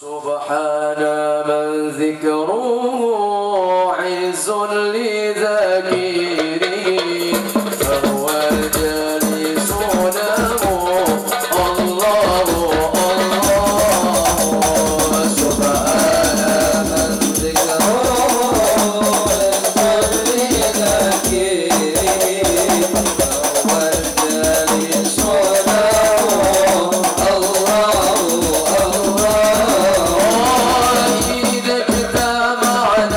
سبحان من ذكره عز لذاكره فهو الجليس له الله الله سبحان من ذكره عز لذاكره فهو الجليس له الله الله إذا اجتمعنا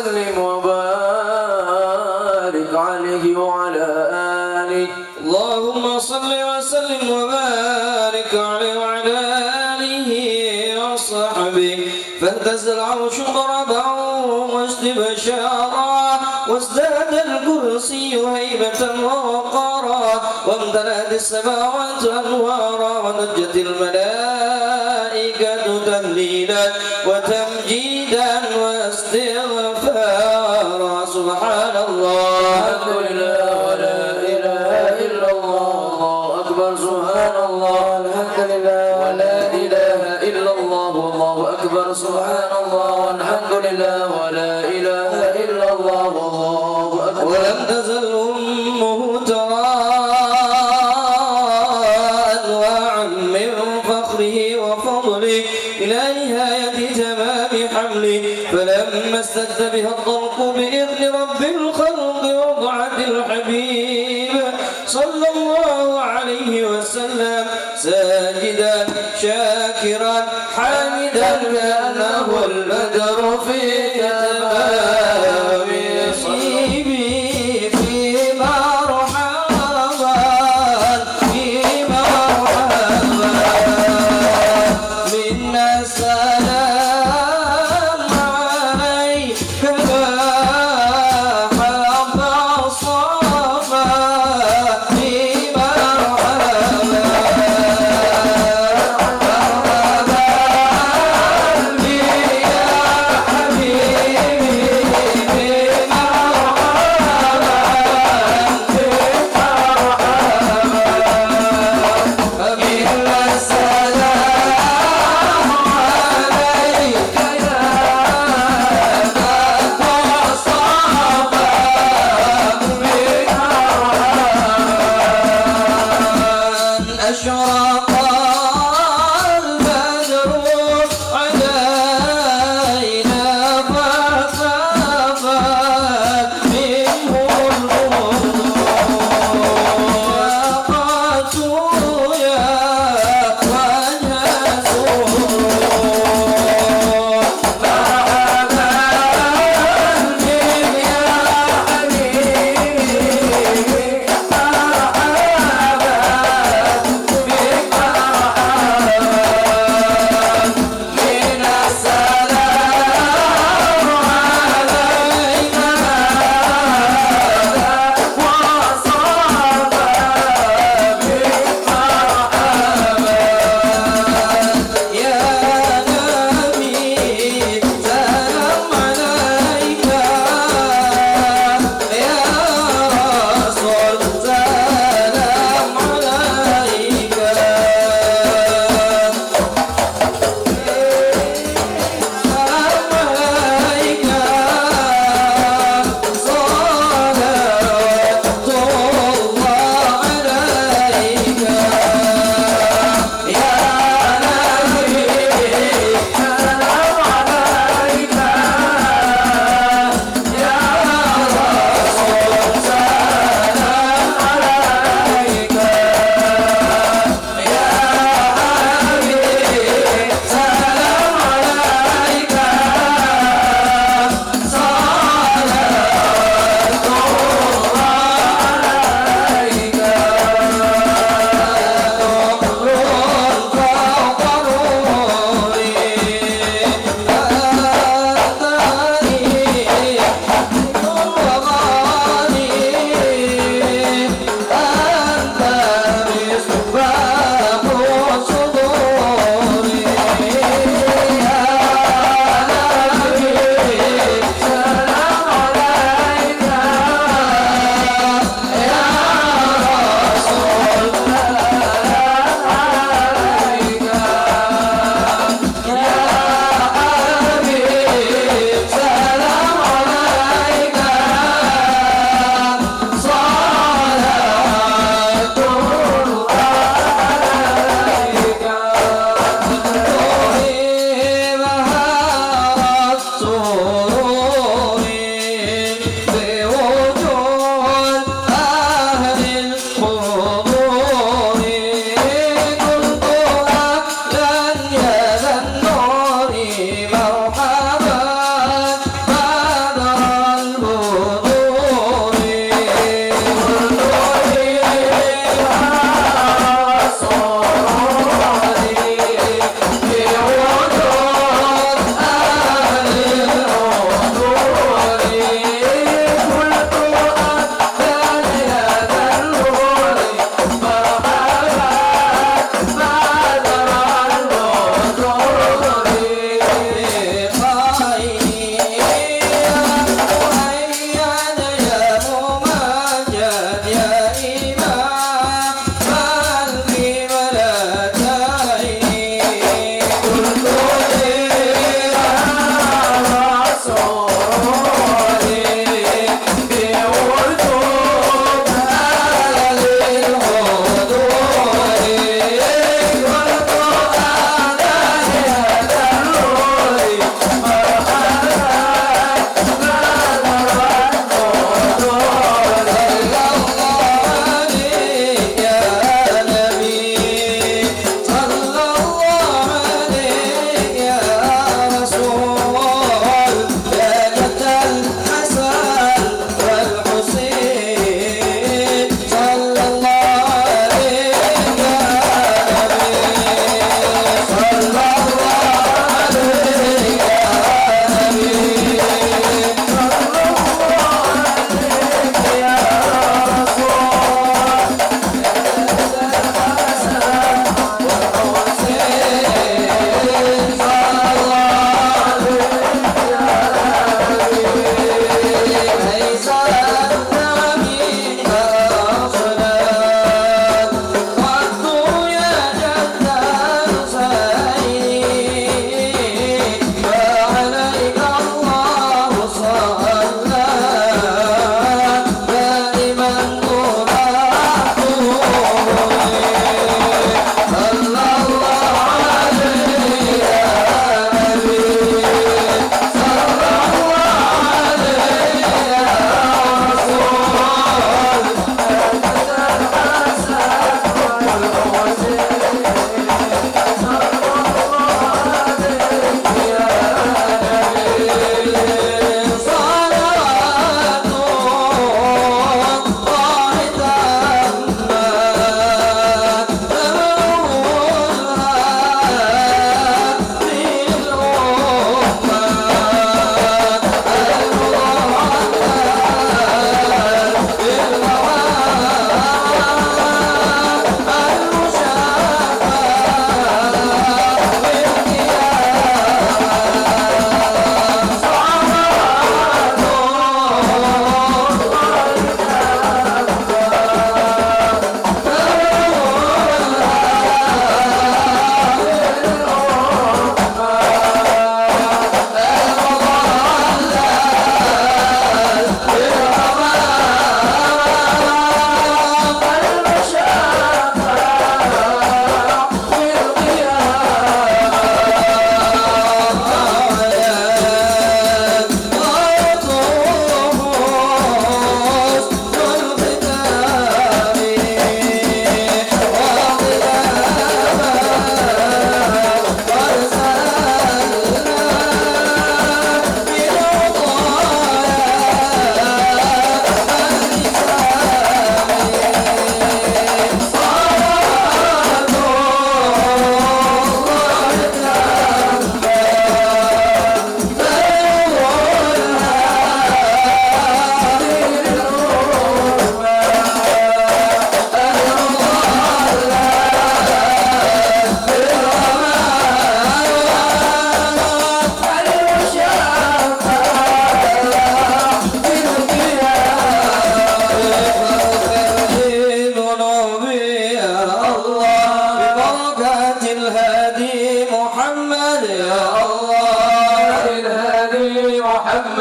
وسلم وبارك عليه وعلى آله. اللهم صل وسلم وبارك عليه وعلى آله وصحبه فاهتز العرش ضربا واستبشارا وازداد الكرسي هيبة ووقارا وامتلأت السماوات أنوارا ونجت الملائكة تهليلا وتمجيدا واستغفارا. سبحان الله الحمد لله ولا إله إلا الله الله أكبر. سبحان الله الحمد لله ولا إله إلا الله الله أكبر. سبحان الله والحمد لله ولا إله إلا الله الله أكبر. ولم تزل أمه ترى أنواعا من فخره وفضله إلى نهاية تمام حمله فلما استجد بها الضرق بإذن رب الخلق وضعت الحبيب صلى الله عليه وسلم ساجدا شاكرا حامدا كأنه البدر في تمام نصيبي في مرحبا في مرحبا منا السلام عليك حب الصفا في مرحبا عليك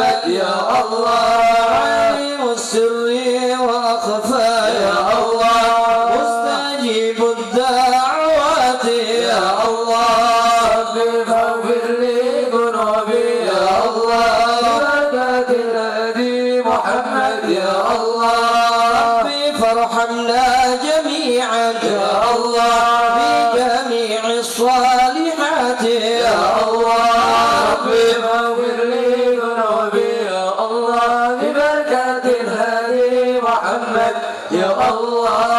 محمد يا الله عليم السر وأخفى يا الله مستجيب الدعوات يا الله ربي فاغفر لي ذنوبي يا الله بركة الهدي محمد يا الله ربي فارحمنا جميعا يا الله بجميع الصالحات يا الله ربي فاغفر لي ذنوبي يا الله ببركة الهدي محمد يا الله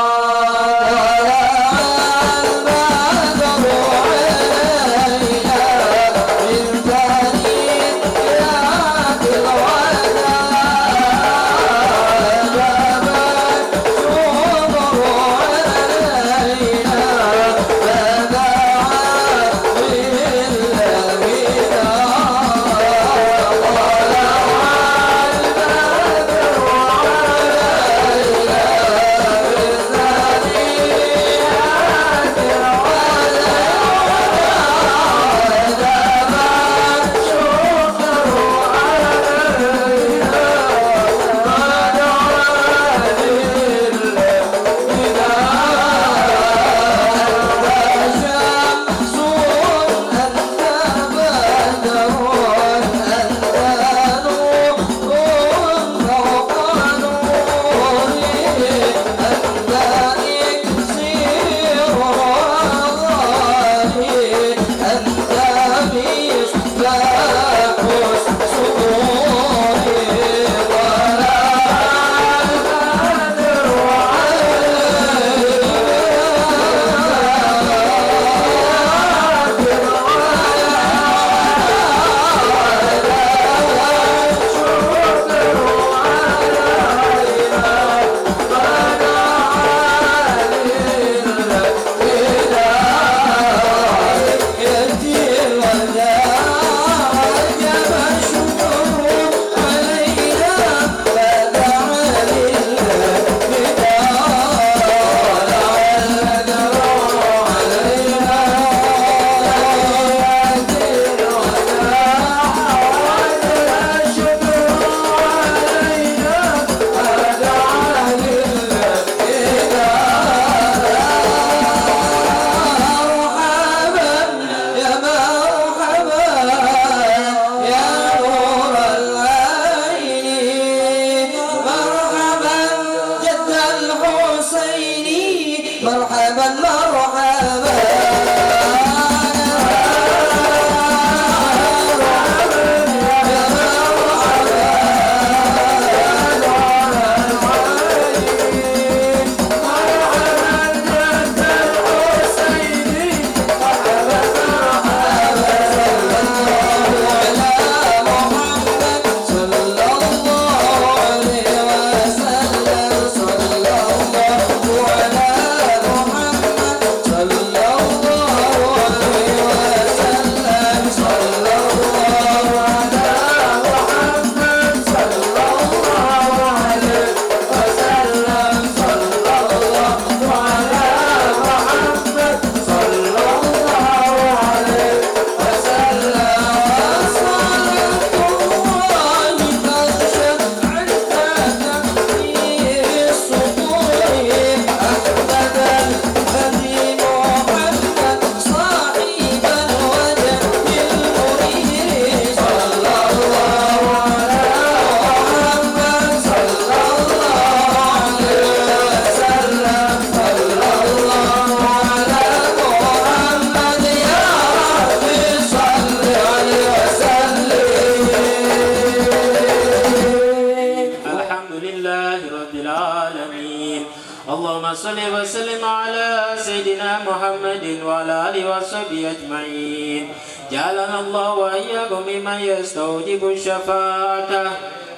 صل وسلم على سيدنا محمد وعلى آله وصحبه أجمعين. جعلنا الله وإياكم ممن يستوجب الشفاعة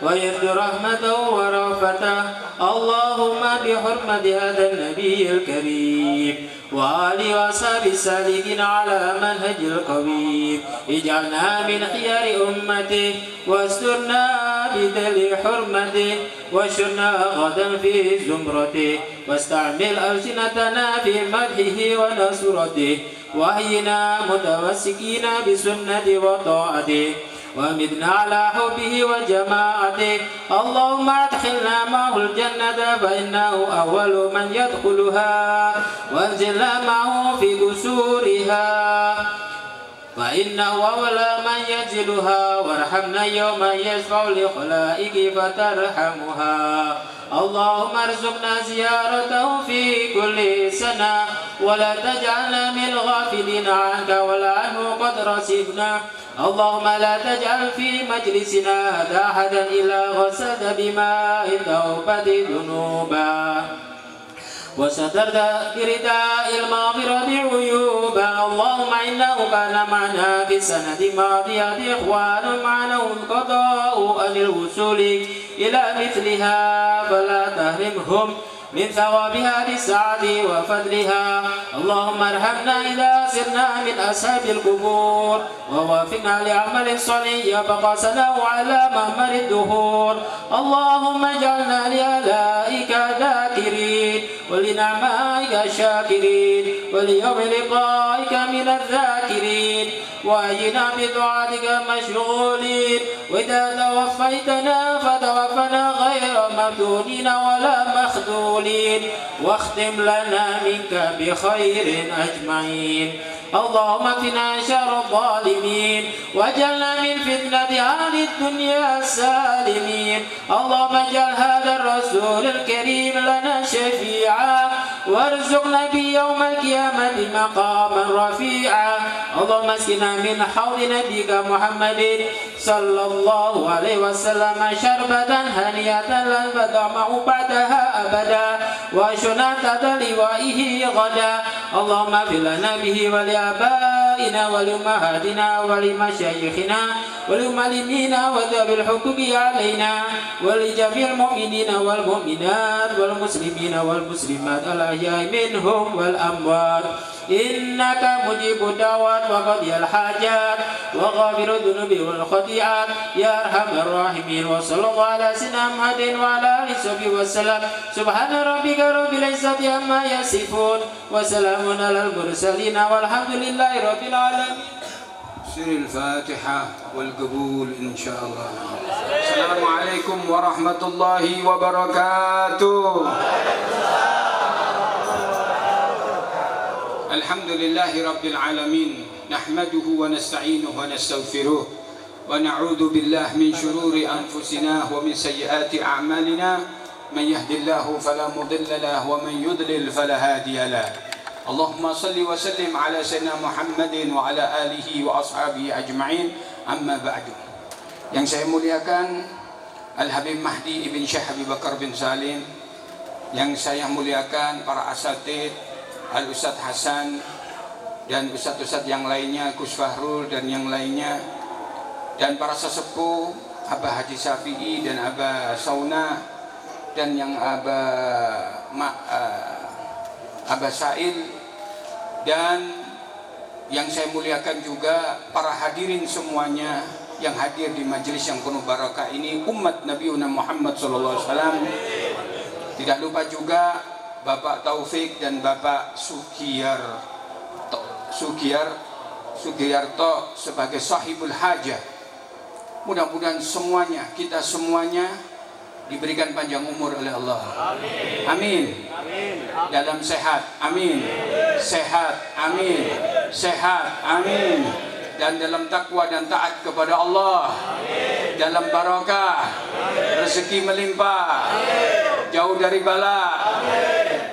ويرجو رحمته ورأفته. اللهم بحرمة هذا النبي الكريم وآله وأصحابه السالكين على منهج القويم اجعلنا من خيار أمته واسترنا بدل حرمته واشرنا غدا في زمرته واستعمل ألسنتنا في مدحه ونصرته وأحينا متمسكين بسنة وطاعته وأمتنا على حبه وجماعته اللهم أدخلنا معه الجنة فإنه أول من يدخلها وانزلنا معه في قصورها فإنه أول من ينزلها وارحمنا يوم يشفع لخلائق فترحمها اللهم ارزقنا زيارته في كل سنة ولا تجعلنا من الغافلين عنك ولا عنه قد رسبنا اللهم لا تجعل في مجلسنا هذا أحدا إلا غسل بماء توبة ذنوبا وسترت برداء المغفرة عيوبا اللهم إنه كان معنا في السنة الماضية إخوان معنا القضاء عن الوصول إلى مثلها فلا تحرمهم من ثواب هذه الساعة وفضلها اللهم ارحمنا إذا سرنا من أصحاب القبور ووافقنا لعمل صالح يبقى سناه على مهمل الدهور اللهم اجعلنا لآلائك ذاكرين ولنعمائك شاكرين وليوم لقائك من الذاكرين وأجنا بدعاتك مشغولين وإذا توفيتنا فتوفنا غير مفتونين ولا مخذولين واختم لنا منك بخير أجمعين اللهم اكفنا شر الظالمين واجعلنا من فتنة أهل الدنيا السالمين اللهم اجعل هذا الرسول الكريم لنا شفيعا وارزقنا بيوم القيامة مقاما رفيعا اللهم اسقنا من حوض نبيك محمد صلى الله عليه وسلم شربة هنيئة لا نظمأ بعدها أبدا وشنات لوائه غدا اللهم اغفر لنا به ولآبائنا ولأمهاتنا ولمشايخنا ولمعلمينا وذوي الحقوق علينا ولجميع المؤمنين والمؤمنات والمسلمين والمسلمات الأحياء منهم والأموات إنك مجيب الدعوات وقضي الحاجات وغافر الذنوب والخطيئات يا أرحم الراحمين وصلى الله على سيدنا محمد وعلى آله وصحبه وسلم سبحان ربك رب العزة عما يصفون وسلام على المرسلين والحمد لله رب العالمين. سر الفاتحة والقبول إن شاء الله. السلام عليكم ورحمة الله وبركاته. الحمد لله رب العالمين نحمده ونستعينه ونستغفره ونعوذ بالله من شرور أنفسنا ومن سيئات أعمالنا من يهد الله فلا مضل له ومن يضلل فلا هادي له اللهم صل وسلم على سيدنا محمد وعلى آله وأصحابه أجمعين أما بعد. Yang saya muliakan Al-Habib Mahdi Ibn Syekh Habib Bakar bin Salim, yang saya muliakan para asatid Al-Ustadz Hasan dan Ustadz-Ustadz yang lainnya, Gus Fahrul dan yang lainnya, dan para sesepuh Abah Haji Syafi'i dan Abah Sauna dan yang Abah Sail, dan yang saya muliakan juga para hadirin semuanya yang hadir di majelis yang penuh barakah ini, umat Nabi Muhammad SAW. Tidak lupa juga Bapak Taufik dan Bapak Sugiyarto sebagai sahibul hajah. Mudah-mudahan semuanya, kita semuanya diberikan panjang umur oleh Allah. Amin. Dalam sehat, amin. Sehat, amin. Sehat, amin. Dan dalam takwa dan taat kepada Allah. Dalam barakah, rezeki melimpah, jauh dari bala.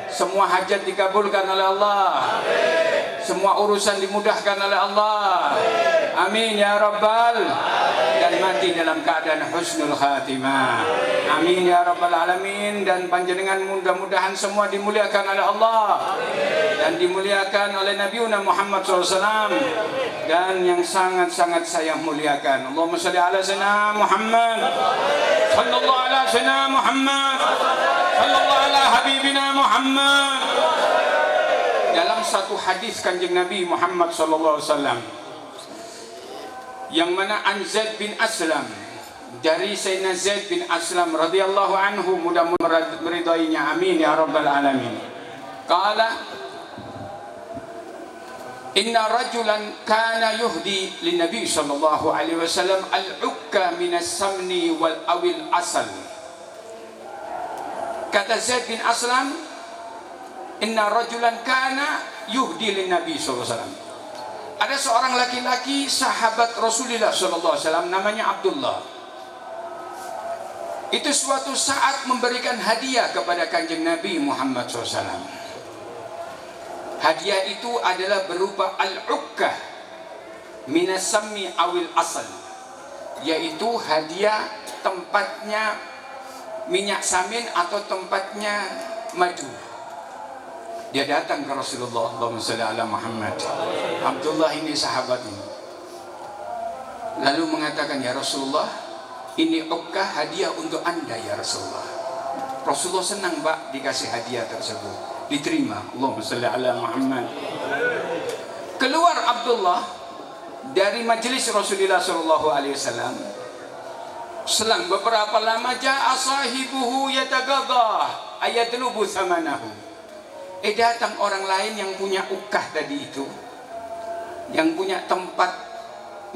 Semua hajat dikabulkan oleh Allah. Semua urusan dimudahkan oleh Allah. Amin ya Rabbal. Dan mati dalam keadaan husnul khatimah. Amin ya Rabbal alamin. Dan panjenengan mudah-mudahan semua dimuliakan oleh Allah dan dimuliakan oleh Nabi Muhammad SAW. Dan yang sangat-sangat saya muliakan, Allahumma shalli ala sayyidina Muhammad, sallallahu ala sayyidina Muhammad, sallallahu ala habibina Muhammad. Dalam satu hadis Kanjeng Nabi Muhammad SAW, yang mana an Zaid bin Aslam, dari Sayyidina Zaid bin Aslam radhiyallahu anhu, mudah-mudahan meridainya, amin ya rabbal alamin. Qala Inna rajulan kana yuhdi lin Nabi sallallahu alaihi wasallam al-ukka minas samni wal awil asal. Kata Zaid bin Aslam, inna rajulan kana yuhdi lin Nabi sallallahu alaihi wasallam. Ada seorang laki-laki sahabat Rasulullah sallallahu alaihi wasallam namanya Abdullah. Itu suatu saat memberikan hadiah kepada Kanjeng Nabi Muhammad SAW. Hadiah itu adalah berupa al-ukkah minas sammi awil asal, yaitu hadiah tempatnya minyak samin atau tempatnya madu. Dia datang ke Rasulullah, Allahumma shalli ala Muhammad. Abdullah ini sahabat ini, lalu mengatakan, ya Rasulullah, ini ukkah hadiah untuk anda ya Rasulullah. Rasulullah senang Pak dikasih hadiah tersebut, diterima. Allahumma shalli ala Muhammad. Keluar Abdullah dari majelis Rasulullah SAW. Selang beberapa lama ja'a sahibuhu yatagaddah ayatlubu thamanahu. Datang orang lain yang punya ukkah tadi itu, yang punya tempat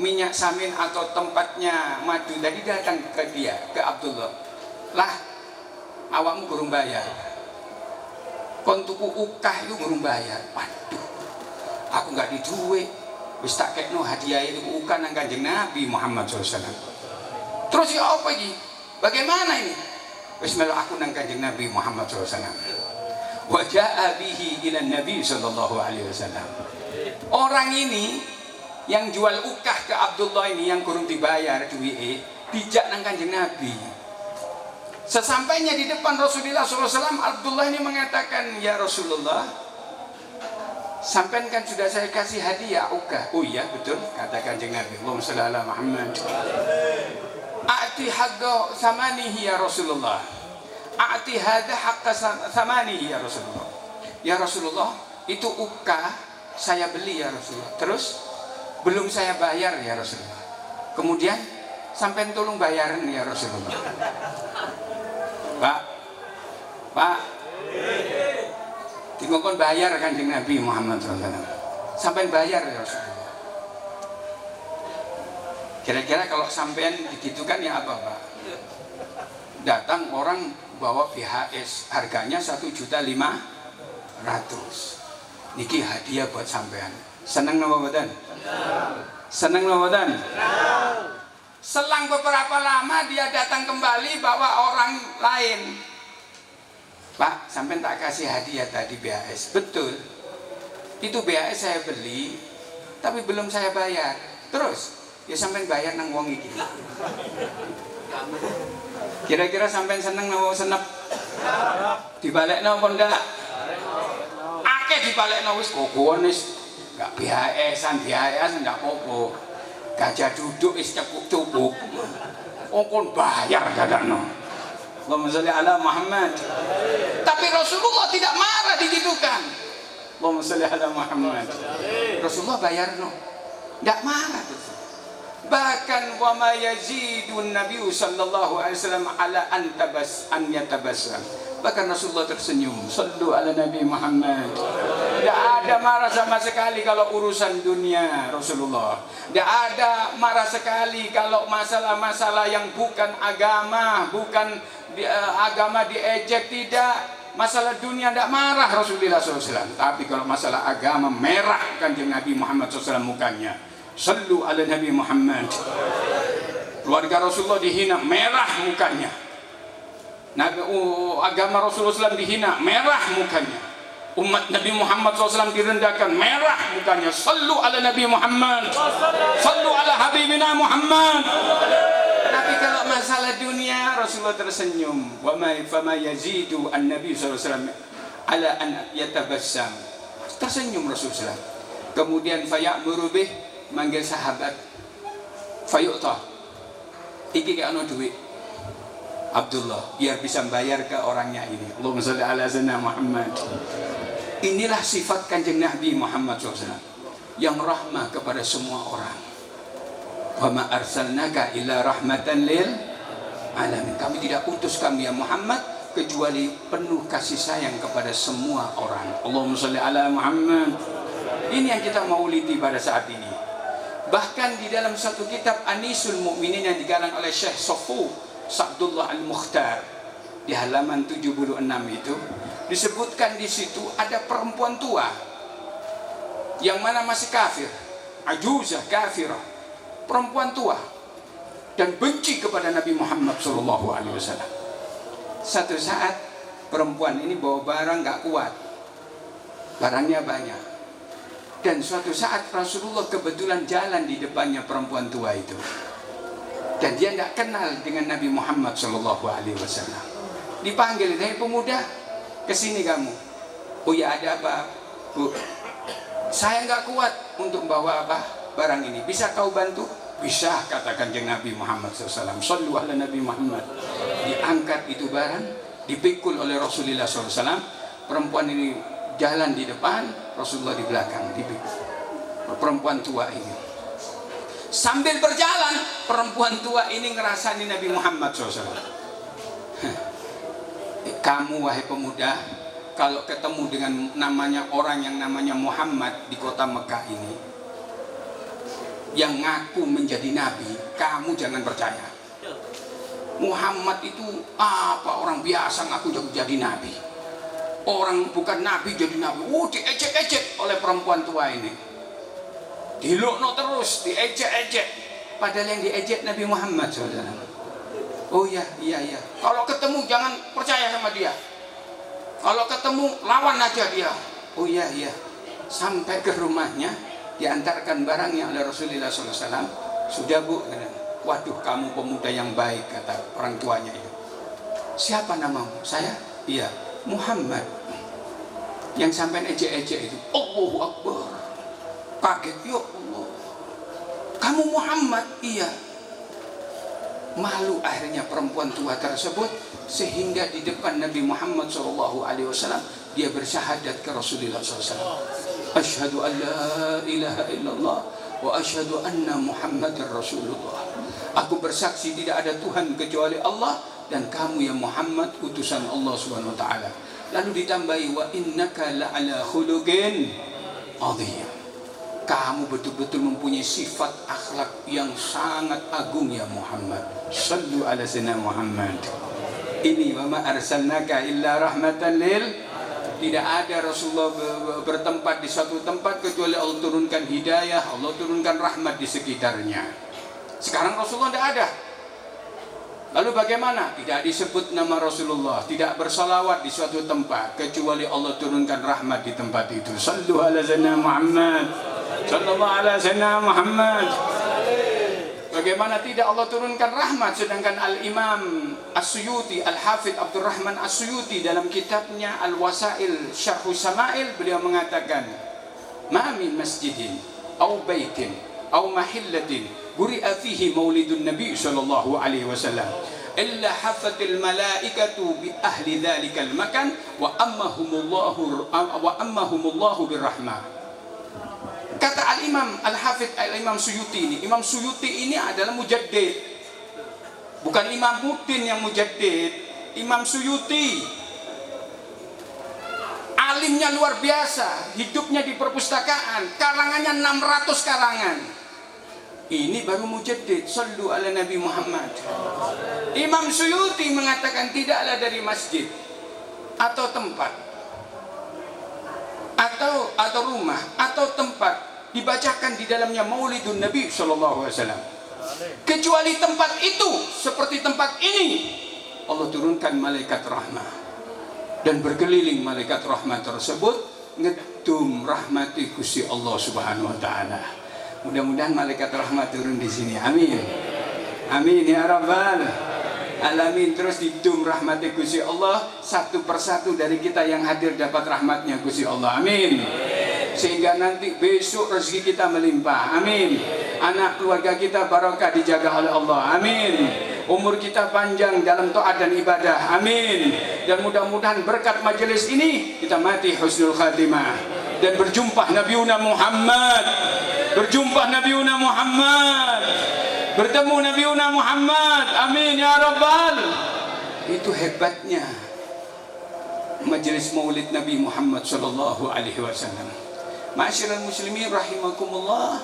minyak samin atau tempatnya madu tadi, datang ke dia, ke Abdullah. Lah, awakmu gurung bayar. Kon tuku ukkah itu gurung bayar. Waduh, aku nggak diduwe. Wis tak kekno hadiah itu ukkah nang Kanjeng Nabi Muhammad SAW. Terus ya apa iki? Bagaimana ini? Wis melu aku nang Kanjeng Nabi Muhammad SAW. Wa jaa bihi ila Nabi sallallahu alaihi wasallam. Orang ini yang jual ukkah ke Abdullah ini yang kurang dibayar duit, dijak nang Kanjeng Nabi. Sesampainya di depan Rasulullah SAW, Abdullah ini mengatakan, ya Rasulullah, sampean kan sudah saya kasih hadiah ukkah. Oh iya betul, kata Kanjeng Nabi. Allahumma shalli ala Muhammad. A'ti haqqa thamanihi ya Rasulullah. A'ti hadha haqqa thamanihi ya Rasulullah. Ya Rasulullah, itu ukkah saya beli ya Rasulullah. Terus belum saya bayar ya Rasulullah. Kemudian sampai tolong bayarin ya Rasulullah. Pak, tinggalkan bayar Kanjeng Nabi Muhammad SAW. Sampai bayar ya Rasulullah. Kira-kira kalau sampean digitukan ya apa Pak? Datang orang bawa VHS, harganya 1.500.000. Niki hadiah buat sampean. Seneng napa mboten? Seneng napa mboten? Selang beberapa lama dia datang kembali bawa orang lain. Pak, sampean tak kasih hadiah tadi VHS. Betul. Itu VHS saya beli, tapi belum saya bayar. Terus, ya sampean bayar nang wong iki. Kira-kira sampean seneng napa senep? Dibalekno apa ndak? Akeh dibalekno wis kokoan wis enggak VHS-an ndak apa-apa. Gajah duduk wis cukup. Kon bayar dadakno. Allahumma sholli ala Muhammad. Tapi Rasulullah tidak marah digitukan. Allahumma sholli ala Muhammad. Rasulullah bayarno. Enggak marah. Bahkan wa ma yazidun Nabi sallallahu alaihi wasallam ala an yatabassam. Bahkan Rasulullah tersenyum. Sallu ala Nabi Muhammad. Tidak ada marah sama sekali kalau urusan dunia Rasulullah. Tidak ada marah sekali kalau masalah-masalah yang bukan agama, bukan agama diejek, tidak. Masalah dunia tidak marah Rasulullah SAW. Tapi kalau masalah agama merah Kanjeng Nabi Muhammad SAW mukanya. Sallu ala Nabi Muhammad. Keluarga Rasulullah dihina, merah mukanya. Agama Rasulullah SAW dihina, merah mukanya. Umat Nabi Muhammad SAW direndahkan, merah mukanya. Sallu ala Nabi Muhammad. Sallu ala Habibina Muhammad. Tapi kalau masalah dunia Rasulullah tersenyum. Wa ma fama yazidu an Nabi SAW ala an yatabassam. Tersenyum Rasulullah SAW. Kemudian faya'muru bih, manggil sahabat. Fayu'ta. Iki ke anu duit Abdullah, biar bisa bayar ke orangnya ini. Allahumma sholli ala sayyidina Muhammad. Inilah sifat Kanjeng Nabi Muhammad SAW yang rahmah kepada semua orang. Wa ma arsalnaka illa rahmatan lil alamin. Kami tidak utus kami ya Muhammad kecuali penuh kasih sayang kepada semua orang. Allahumma sholli ala Muhammad. Ini yang kita maulidi pada saat ini. Bahkan di dalam satu kitab Anisul Mukminin yang dikarang oleh Syekh Sofu Sa'dullah Al-Mukhtar di halaman 76 itu disebutkan di situ ada perempuan tua yang mana masih kafir, ajuzah kafirah, perempuan tua, dan benci kepada Nabi Muhammad SAW. Satu saat perempuan ini bawa barang gak kuat, barangnya banyak, dan suatu saat Rasulullah kebetulan jalan di depannya perempuan tua itu, dan dia gak kenal dengan Nabi Muhammad SAW. Dipanggil, "Hei pemuda, kesini kamu." "Oh ya, ada apa, Bu?" "Saya nggak kuat untuk bawa barang ini. Bisa kau bantu?" "Bisa," kata Kanjeng Nabi Muhammad SAW. Shallu ala Nabi Muhammad. Diangkat itu barang, dipikul oleh Rasulullah SAW. Perempuan ini jalan di depan, Rasulullah di belakang, dipikul. Perempuan tua ini. Sambil berjalan, perempuan tua ini ngerasani Nabi Muhammad SAW. "Kamu wahai pemuda, kalau ketemu dengan namanya orang yang namanya Muhammad di kota Mekah ini, yang ngaku menjadi nabi, kamu jangan percaya. Muhammad itu apa, orang biasa ngaku jadi nabi. Orang bukan nabi jadi nabi." Diejek-ejek oleh perempuan tua ini. Dilokno terus, diejek-ejek. Padahal yang diejek Nabi Muhammad SAW. "Oh iya, kalau ketemu jangan percaya sama dia. Kalau ketemu lawan aja dia." "Oh iya." Sampai ke rumahnya, diantarkan barangnya oleh Rasulullah SAW. "Sudah Bu." "Waduh, kamu pemuda yang baik," kata orang tuanya itu. "Siapa namamu?" "Saya." "Iya, Muhammad." Yang sampai ejek-ejek itu, Allahu Akbar. Kaget, "Ya Allah, kamu Muhammad?" "Iya." Malu akhirnya perempuan tua tersebut, sehingga di depan Nabi Muhammad SAW dia bersyahadat ke Rasulullah SAW. "Asyhadu an la ilaha illallah wa asyhadu anna Muhammadar Rasulullah." Aku bersaksi tidak ada Tuhan kecuali Allah, dan kamu ya Muhammad utusan Allah Subhanahu wa taala. Lalu ditambahi, "Wa innaka la'ala khuluqin adzim." Kamu betul-betul mempunyai sifat akhlak yang sangat agung ya Muhammad. Sallu ala sayyidina Muhammad. Ini wa ma arsalnaka illa rahmatan lil. Tidak ada Rasulullah bertempat di suatu tempat kecuali Allah turunkan hidayah, Allah turunkan rahmat di sekitarnya. Sekarang Rasulullah tidak ada. Lalu bagaimana? Tidak disebut nama Rasulullah, tidak bersalawat di suatu tempat kecuali Allah turunkan rahmat di tempat itu. Sallu ala sayyidina Muhammad. Sallallahu ala sayyidina Muhammad. Bagaimana tidak Allah turunkan rahmat, sedangkan Al-Imam As-Suyuti, Al-Hafidh Abdurrahman As-Suyuti dalam kitabnya Al-Wasail Syarhu Sama'il, beliau mengatakan, "Ma min masjidin au baitin au mahillatin buri'a fihi maulidun Nabi sallallahu alaihi wasallam illa hafatil malaikatu bi ahli dzalikal makan wa ammahumullahu birrahmah." Kata Al-Imam Al-Hafidh Al-Imam Suyuti ini, Imam Suyuti ini adalah mujaddid. Bukan Imam Muddin yang mujaddid, Imam Suyuti. Alimnya luar biasa, hidupnya di perpustakaan, karangannya 600 karangan. Ini baru mujaddid. Sallu ala Nabi Muhammad. Imam Suyuti mengatakan tidaklah dari masjid atau tempat atau rumah atau tempat dibacakan di dalamnya maulidun Nabi sallallahu alaihi wasallam, kecuali tempat itu seperti tempat ini Allah turunkan malaikat rahmah, dan berkeliling malaikat rahmat tersebut ngedum rahmati Gusti Allah Subhanahu wa taala. Mudah-mudahan malaikat rahmat turun di sini. Amin. Amin ya rabbal alamin. Terus didum rahmati Gusti Allah, satu persatu dari kita yang hadir dapat rahmatnya Gusti Allah. Amin. Sehingga nanti besok rezeki kita melimpah. Amin. Anak keluarga kita barokah dijaga oleh Allah. Amin. Umur kita panjang dalam taat dan ibadah. Amin. Dan mudah-mudahan berkat majelis ini kita mati husnul khatimah dan berjumpa Nabiuna Muhammad. Berjumpa Nabiuna Muhammad. Bertemu Nabiuna Muhammad. Amin ya rabbal. Itu hebatnya majelis maulid Nabi Muhammad sallallahu alaihi wasallam. Ma'asyiral muslimin rahimakumullah,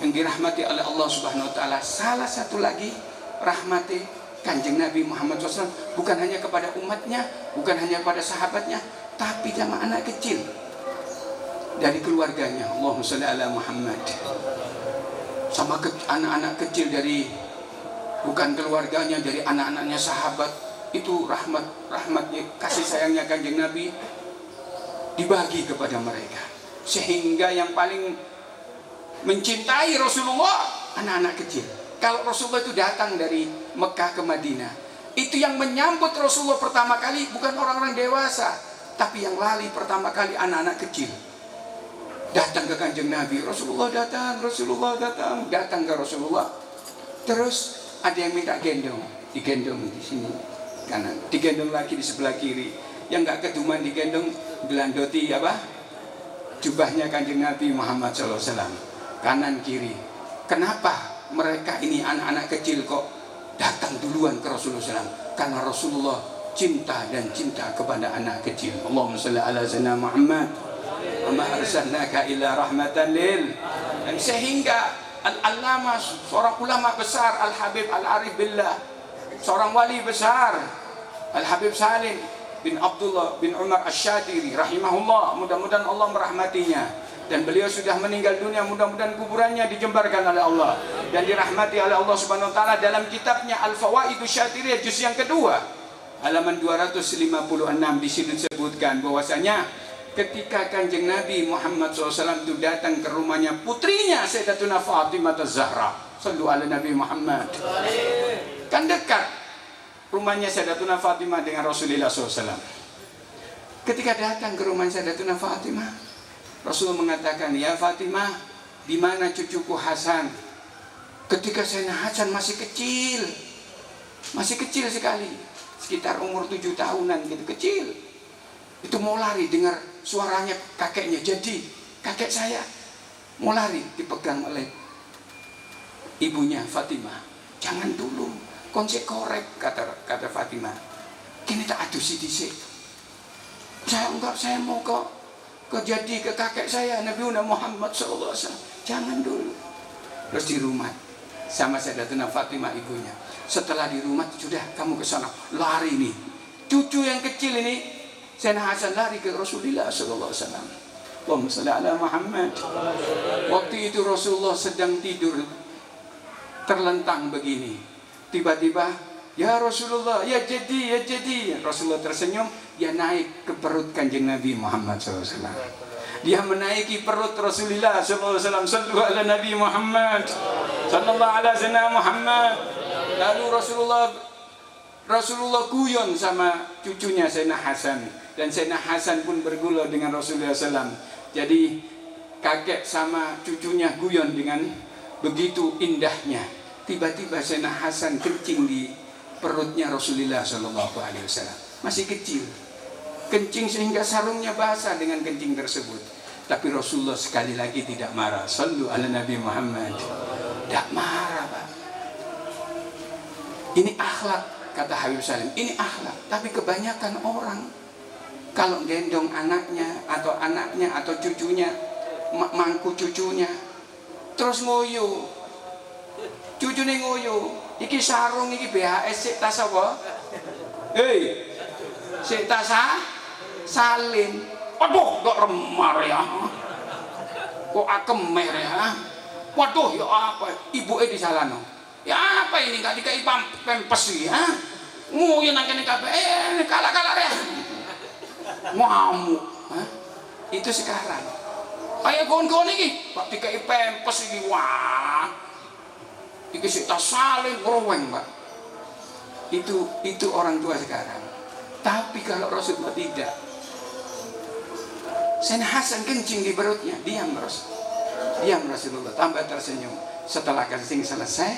yang dirahmati oleh Allah Subhanahu wa taala, salah satu lagi rahmati Kanjeng Nabi Muhammad SAW bukan hanya kepada umatnya, bukan hanya pada sahabatnya, tapi sama anak kecil dari keluarganya. Allahumma sholli ala Muhammad. Sama anak-anak kecil dari bukan keluarganya, dari anak-anaknya sahabat. Itu rahmatnya, kasih sayangnya Kanjeng Nabi dibagi kepada mereka, sehingga yang paling mencintai Rasulullah anak-anak kecil. Kalau Rasulullah itu datang dari Mekah ke Madinah, itu yang menyambut Rasulullah pertama kali bukan orang-orang dewasa, tapi yang lali pertama kali anak-anak kecil. Datang ke Kanjeng Nabi, Rasulullah datang ke Rasulullah. Terus ada yang minta gendong, digendong di sini kanan, digendong lagi di sebelah kiri. Yang nggak keduman digendong, gelandoti apa? Jubahnya Kanjeng Nabi Muhammad SAW, kanan kiri. Kenapa mereka ini anak-anak kecil kok datang duluan ke Rasulullah SAW? Karena Rasulullah cinta kepada anak kecil. Allahumma sholli ala sayyidina Muhammad. Wa ma arsalnaka illa rahmatan lil. Dan sehingga Al-Allamah, seorang ulama besar, Al-Habib Al-Arif Billah, seorang wali besar, Al-Habib Salim bin Abdullah bin Umar Asy-Syatiri rahimahullah, mudah-mudahan Allah merahmatinya. Dan beliau sudah meninggal dunia, mudah-mudahan kuburannya dijembarkan oleh Allah dan dirahmati oleh Allah Subhanahu wa taala. Dalam kitabnya Al-Fawaidus Syatiriyah juz yang kedua, halaman 256, di situ disebutkan bahwasanya ketika Kanjeng Nabi Muhammad SAW itu datang ke rumahnya putrinya Sayyidatuna Fatimah Az-Zahra, sallu ala Nabi Muhammad, kan dekat rumahnya Sayyidatuna Fatimah dengan Rasulullah SAW. Ketika datang ke rumah Sayyidatuna Fatimah, Rasulullah mengatakan, ya Fatimah, di mana cucuku Hasan? Ketika Sayyidina Hasan masih kecil sekali, sekitar umur 7 tahunan gitu, kecil. Itu mau lari dengar suaranya kakeknya, jadi kakek saya mau lari, dipegang oleh ibunya Fatimah. Jangan dulu, konsep korek, kata Fatimah. Kini tak adusi disik. Saya mau ke jadi ke kakek saya Nabi Muhammad SAW. Jangan dulu. Terus di rumah sama Sayyidatuna Fatimah ibunya. Setelah di rumah, sudah kamu ke sana, lari nih. Cucu yang kecil ini Sayyidina Hasan lari ke Rasulullah SAW. Allahumma sholli ala Muhammad. Waktu itu Rasulullah sedang tidur terlentang begini. Tiba-tiba, ya Rasulullah, ya jadi. Rasulullah tersenyum, dia naik ke perut Kanjeng Nabi Muhammad SAW. Dia menaiki perut Rasulullah SAW. Sallu ala Nabi Muhammad, sallallahu ala sayyidina Muhammad. Lalu Rasulullah guyon sama cucunya Sayyidina Hasan, dan Sayyidina Hasan pun bergula dengan Rasulullah SAW. Jadi kakek sama cucunya guyon dengan begitu indahnya. Tiba-tiba Sayyidina Hasan kencing di perutnya Rasulullah SAW. Masih kecil, kencing sehingga sarungnya basah dengan kencing tersebut. Tapi Rasulullah sekali lagi tidak marah. Sallu ala Nabi Muhammad. Tidak marah, Pak. Ini akhlak, kata Habib Salim. Ini akhlak. Tapi kebanyakan orang kalau gendong anaknya atau cucunya, mangku cucunya, terus ngoyo. Cucune ngoyo. Iki sarung iki BHS sik tas apa? Hei. Sik tas salin. Waduh, kok remar ya. Kok akemer ya. Waduh, ya apa? Ibuke disalahno. Ya apa ini, enggak dikai pempes ya. Ngoyo nang kene kabeh. Kalah-kalah ya. Ngamuk. Itu sekarang. Ayo gon-gon iki, Pak dikai pempes iki. Wah. Iki sik tas salin roweng, Pak. Itu orang tua sekarang. Tapi kalau Rasulullah tidak. Sayyidina Hasan kencing di perutnya, diam Rasulullah, tambah tersenyum. Setelah kencing selesai,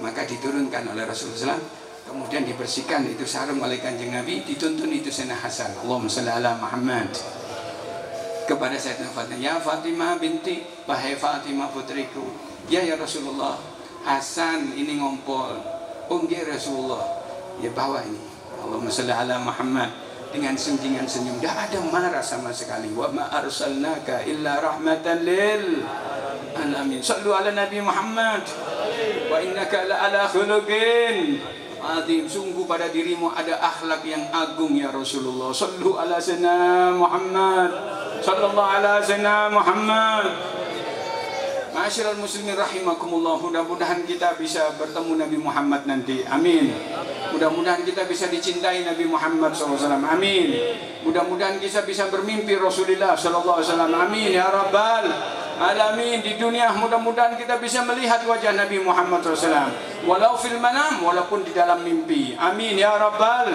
maka diturunkan oleh Rasulullah SAW, kemudian dibersihkan itu sarung oleh Kanjeng Nabi, dituntun itu Sayyidina Hasan. Allahumma sholli ala Muhammad. Kepada Sayyidatina Fatimah, ya Fatimah binti, wahai Fatimah putriku. Ya Rasulullah, Hasan ini ngompol. Oh nggih Rasulullah, ya bawa ini. Allahumma sholli ala Muhammad. dengan senjingan senyum. Tidak ada marah sama sekali. Wa ma arsalnaka illa rahmatan lil alamin. Sallu ala Nabi Muhammad. Wa innaka la ala khuluqin azim. Sungguh pada dirimu ada akhlak yang agung ya Rasulullah. Sallu ala sayyidina Muhammad. Sallallahu ala sayyidina Muhammad. Ma'asyiral muslimin rahimakumullah, mudah-mudahan kita bisa bertemu Nabi Muhammad nanti. Amin. Mudah-mudahan kita bisa dicintai Nabi Muhammad SAW. Amin. Mudah-mudahan kita bisa bermimpi Rasulullah SAW. Amin ya rabbal alamin. Di dunia mudah-mudahan kita bisa melihat wajah Nabi Muhammad SAW, walau fil manam, walaupun di dalam mimpi. Amin ya rabbal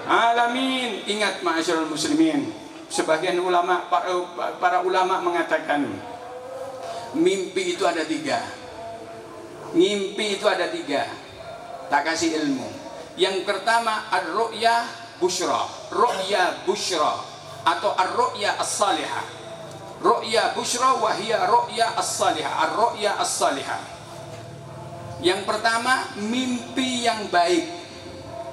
alamin. Ingat ma'asyiral muslimin, sebagian ulama, para ulama mengatakan mimpi itu ada 3. Mimpi itu ada 3. Tak kasih ilmu. Yang pertama ar-ru'ya busyra. Ru'ya busyra atau ar-ru'ya as-salihah. Ru'ya busyra wa hiya ru'ya as-salihah. Ar-ru'ya as-salihah. Yang pertama mimpi yang baik,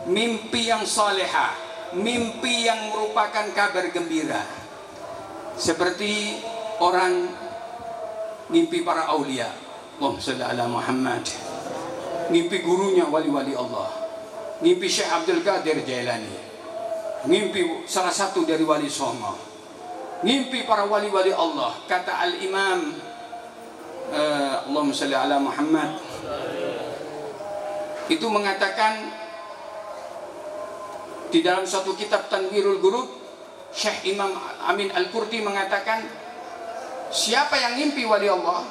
mimpi yang salihah, mimpi yang merupakan kabar gembira. Seperti orang mimpi para aulia, Allahumma shalli ala Muhammad, mimpi gurunya wali-wali Allah, mimpi Syekh Abdul Qadir Jailani, mimpi salah satu dari wali Songo, mimpi para wali-wali Allah. Kata Al-Imam Allahumma shalli ala Muhammad itu mengatakan di dalam satu kitab Tanwirul Ghurub, Syekh Imam Amin Al-Qurti mengatakan, siapa yang mimpi wali Allah,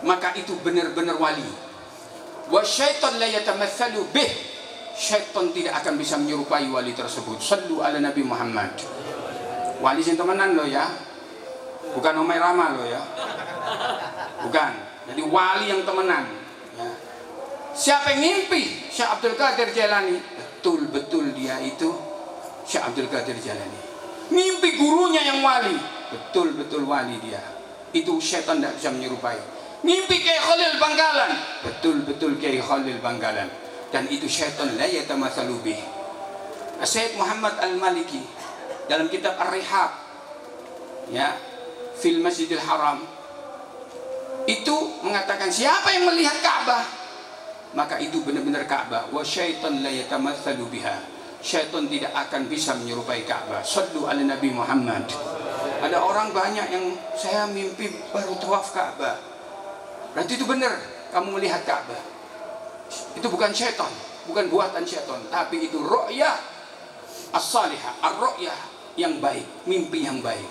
maka itu benar-benar wali. Wa syaitan la yatamatsalu bih. Syaitan tidak akan bisa menyerupai wali tersebut. Sallu ala Nabi Muhammad. Wali sing temenan lo ya. Bukan Omai Rama lo ya. Bukan. Jadi wali yang temenan ya. Siapa yang mimpi Syekh Abdul Qadir Jailani, betul-betul dia itu Syekh Abdul Qadir Jailani. Mimpi gurunya yang wali, betul-betul wali dia. Itu syaitan tidak bisa menyerupai. Mimpi Kiai Khalil Bangkalan, betul-betul Kiai Khalil Bangkalan. Dan itu syaitan la yatamatsalu bih. Syekh Muhammad Al-Maliki dalam kitab Ar-Rihab ya, fil Masjidil Haram itu mengatakan, siapa yang melihat Ka'bah, maka itu benar-benar Ka'bah. Wa syaitan la yatamatsalu biha. Syaitan tidak akan bisa menyerupai Ka'bah. Sallu ala Nabi Muhammad. Ada orang banyak yang saya mimpi baru tawaf Ka'bah. Berarti itu benar, kamu melihat Ka'bah. Itu bukan syaitan, bukan buatan syaitan, tapi itu ru'ya as-salihah, ar-ru'ya yang baik, mimpi yang baik.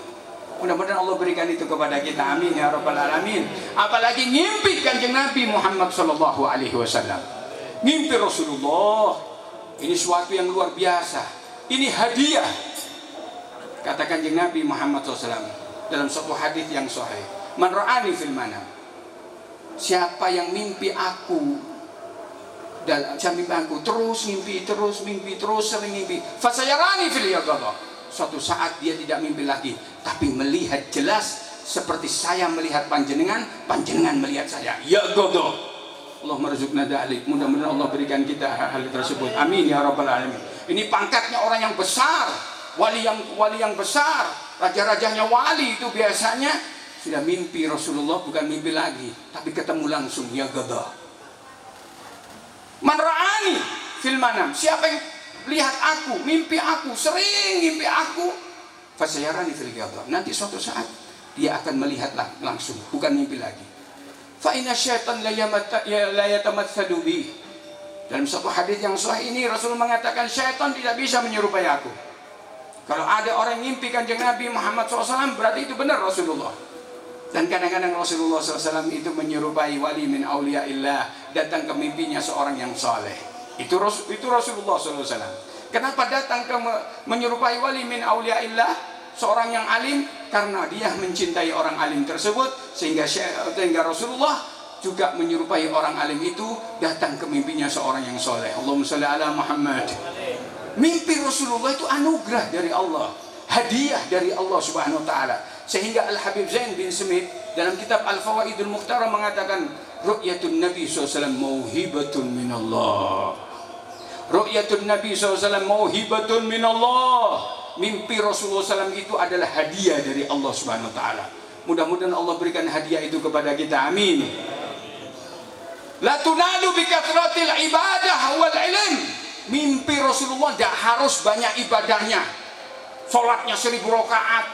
Mudah-mudahan Allah berikan itu kepada kita. Amin ya rabbal alamin. Apalagi mimpi Kanjeng Nabi Muhammad sallallahu alaihi wasallam. Mimpi Rasulullah. Ini suatu yang luar biasa. Ini hadiah. Kata Kanjeng Nabi Muhammad SAW dalam suatu hadis yang sahih, man ra'ani fil manam, siapa yang mimpi aku, dalam mimpi aku, terus mimpi, sering mimpi, fasayarani fil yaqadha, suatu saat dia tidak mimpi lagi, tapi melihat jelas seperti saya melihat panjenengan, panjenengan melihat saya. Yaqadha. Allah merzukna dzalik. Mudah-mudahan Allah berikan kita hal tersebut. Amin ya rabbal alamin. Ini pangkatnya orang yang besar, wali yang besar, raja-rajanya wali itu biasanya sudah mimpi Rasulullah, bukan mimpi lagi, tapi ketemu langsung. Ya gada. Man ra'ani fil manam, siapa yang lihat aku, mimpi aku, sering mimpi aku, fasayarani fil gada. Nanti suatu saat dia akan melihat langsung, bukan mimpi lagi. Fa inna syaitan la yatamatsalu bi. Dalam satu hadis yang sahih ini Rasul mengatakan syaitan tidak bisa menyerupai aku. Kalau ada orang yang mimpi Kanjeng Nabi Muhammad SAW, berarti itu benar Rasulullah. Dan kadang-kadang Rasulullah SAW itu menyerupai wali min auliyaillah, datang ke mimpinya seorang yang saleh. Itu Rasulullah SAW. Kenapa datang ke menyerupai wali min auliyaillah, seorang yang alim? Karena dia mencintai orang alim tersebut, sehingga Rasulullah juga menyerupai orang alim itu, datang ke mimpinya seorang yang soleh. Allahumma shalli ala Muhammad. Mimpi Rasulullah itu anugerah dari Allah, hadiah dari Allah Subhanahu wa taala. Sehingga Al-Habib Zain bin Smith dalam kitab Al-Fawaidul Mukhtarah mengatakan, ru'yatun Nabi SAW mauhibatun minallah. Ru'yatun Nabi SAW mauhibatun minallah. Mimpi Rasulullah SAW itu adalah hadiah dari Allah Subhanahu Wa Taala. Mudah-mudahan Allah berikan hadiah itu kepada kita. Amin. La tunalu bi kathratil ibadah wal ilm. Mimpi Rasulullah tidak harus banyak ibadahnya. Salatnya 1000 rakaat,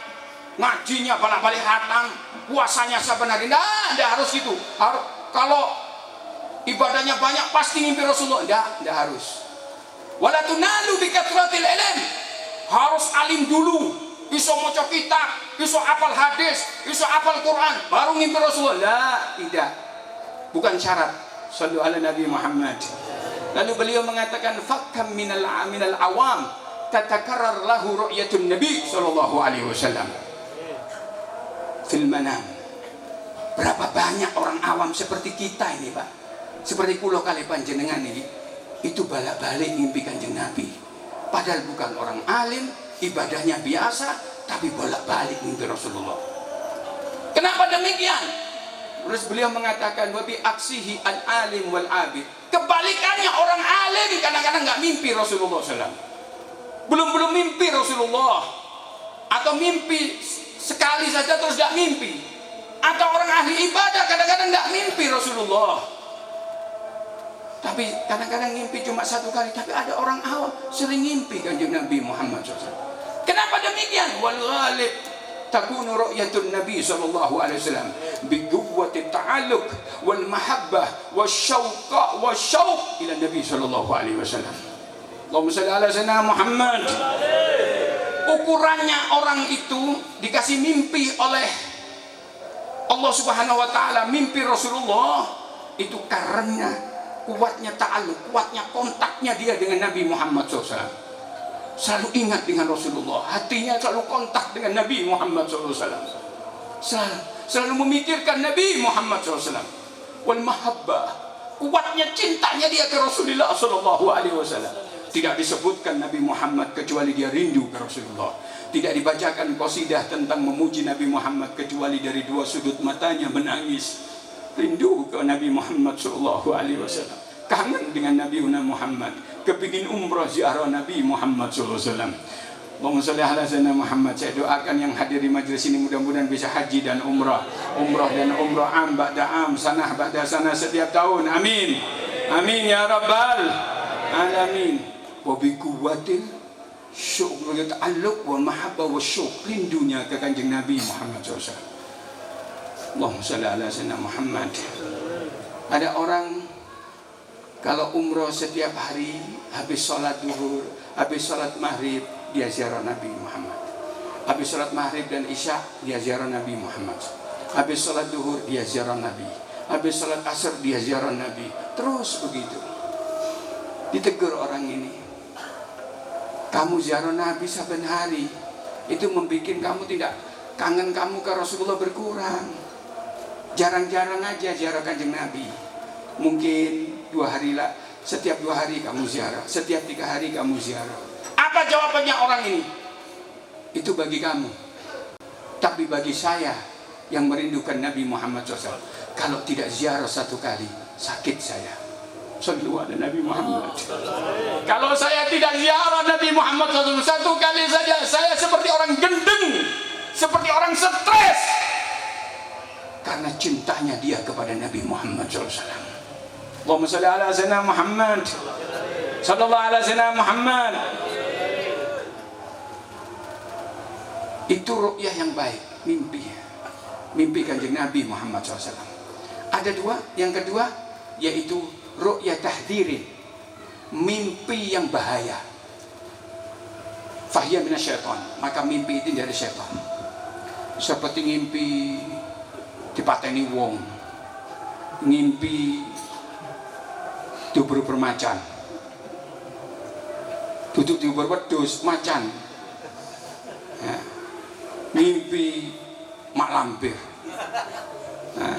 ngajinya balik-balik hatam, puasanya saban hari. Tidak harus gitu. Kalau ibadahnya banyak pasti mimpi Rasulullah. Tidak harus. Wala tunalu bi kathratil ilm. Harus alim dulu, iso maca kitab, iso hafal hadis, iso hafal Quran, baru mimpi Rasulullah. Tidak. Bukan syarat. Shallu ala Nabi Muhammad. Lalu beliau mengatakan fakam minal awam tatakarrar lahu ru'yatun Nabi sallallahu alaihi wasallam fil manam. Berapa banyak orang awam seperti kita ini, Pak. Seperti kula kali panjenengan ini, itu balik-balik mimpi Kanjeng Nabi. Padahal bukan orang alim, ibadahnya biasa, tapi bolak-balik mimpi Rasulullah. Kenapa demikian? Terus beliau mengatakan wabi aksihi al alim wal abid. Kebalikannya, orang alim kadang-kadang nggak mimpi Rasulullah SAW. Belum mimpi Rasulullah, atau mimpi sekali saja terus nggak mimpi. Atau orang ahli ibadah kadang-kadang nggak mimpi Rasulullah. Tapi kadang-kadang ngimpi cuma 1 kali. Tapi ada orang awam sering ngimpi Kanjeng Nabi Muhammad SAW. Kenapa demikian? Wal ghalib takunu ru'yatun Nabi sallallahu alaihi wasallam bi quwwati ta'alluq wal mahabbah wasyauq ila Nabi sallallahu alaihi wasallam. Allahumma shalli ala sayyidina Muhammad. Ukurannya orang itu dikasih mimpi oleh Allah Subhanahu wa taala, mimpi Rasulullah itu karena kuatnya ta'alluq, kuatnya kontaknya dia dengan Nabi Muhammad SAW. Selalu ingat dengan Rasulullah, hatinya selalu kontak dengan Nabi Muhammad SAW. Selalu memikirkan Nabi Muhammad SAW. Wal mahabbah, kuatnya cintanya dia ke Rasulullah SAW. Tidak disebutkan Nabi Muhammad kecuali dia rindu ke Rasulullah. Tidak dibacakan qasidah tentang memuji Nabi Muhammad kecuali dari 2 sudut matanya menangis. Rindu ke Nabi Muhammad SAW, kangen dengan Nabi Muhammad, kepingin umrah ziarah Nabi Muhammad SAW. Allahumma sholli ala sayyidina Muhammad. Saya doakan yang hadir di majelis ini mudah-mudahan bisa haji dan umrah dan umrah am ba'da am, sanah ba'da sanah setiap tahun. Amin. Amin ya rabbal alamin. Wa bi quwwatil syukur ta'alluq wal mahabbah wasyuq, rindunya ke Kanjeng Nabi Muhammad SAW. Allahumma sholli ala sayyidina Muhammad. Ada orang kalau umroh setiap hari, habis sholat duhur, habis sholat maghrib, dia ziarah Nabi Muhammad. Habis sholat maghrib dan isya, dia ziarah Nabi Muhammad. Habis sholat duhur, dia ziarah Nabi. Habis sholat asar, dia ziarah Nabi. Terus begitu. Ditegur orang ini, kamu ziarah Nabi saben hari, itu membuat kamu tidak kangen, kamu ke Rasulullah berkurang. Jarang-jarang aja ziarah Kanjeng Nabi. Mungkin 2 hari lah, setiap 2 hari kamu ziarah, setiap 3 hari kamu ziarah. Apa jawabannya orang ini? Itu bagi kamu. Tapi bagi saya yang merindukan Nabi Muhammad SAW, kalau tidak ziarah 1 kali, sakit saya. Sallu ala Nabi Muhammad. Kalau saya tidak ziarah Nabi Muhammad SAW 1 kali saja, saya seperti orang gendeng, seperti orang stres. Karena cintanya dia kepada Nabi Muhammad SAW. Allahumma sholli ala sayyidina Muhammad. Sallallahu ala sayyidina Muhammad. Itu ru'yah yang baik, mimpi. Mimpi Kanjeng Nabi Muhammad SAW. Ada 2, yang kedua yaitu ru'yah tahdzirin, mimpi yang bahaya. Fahiyya minasyaitan, maka mimpi itu dari syaitan. Seperti mimpi dipateni wong, ngimpi dubur bermacan, duduk dubur wedhus macan, ya. Ngimpi mak lampir, ya.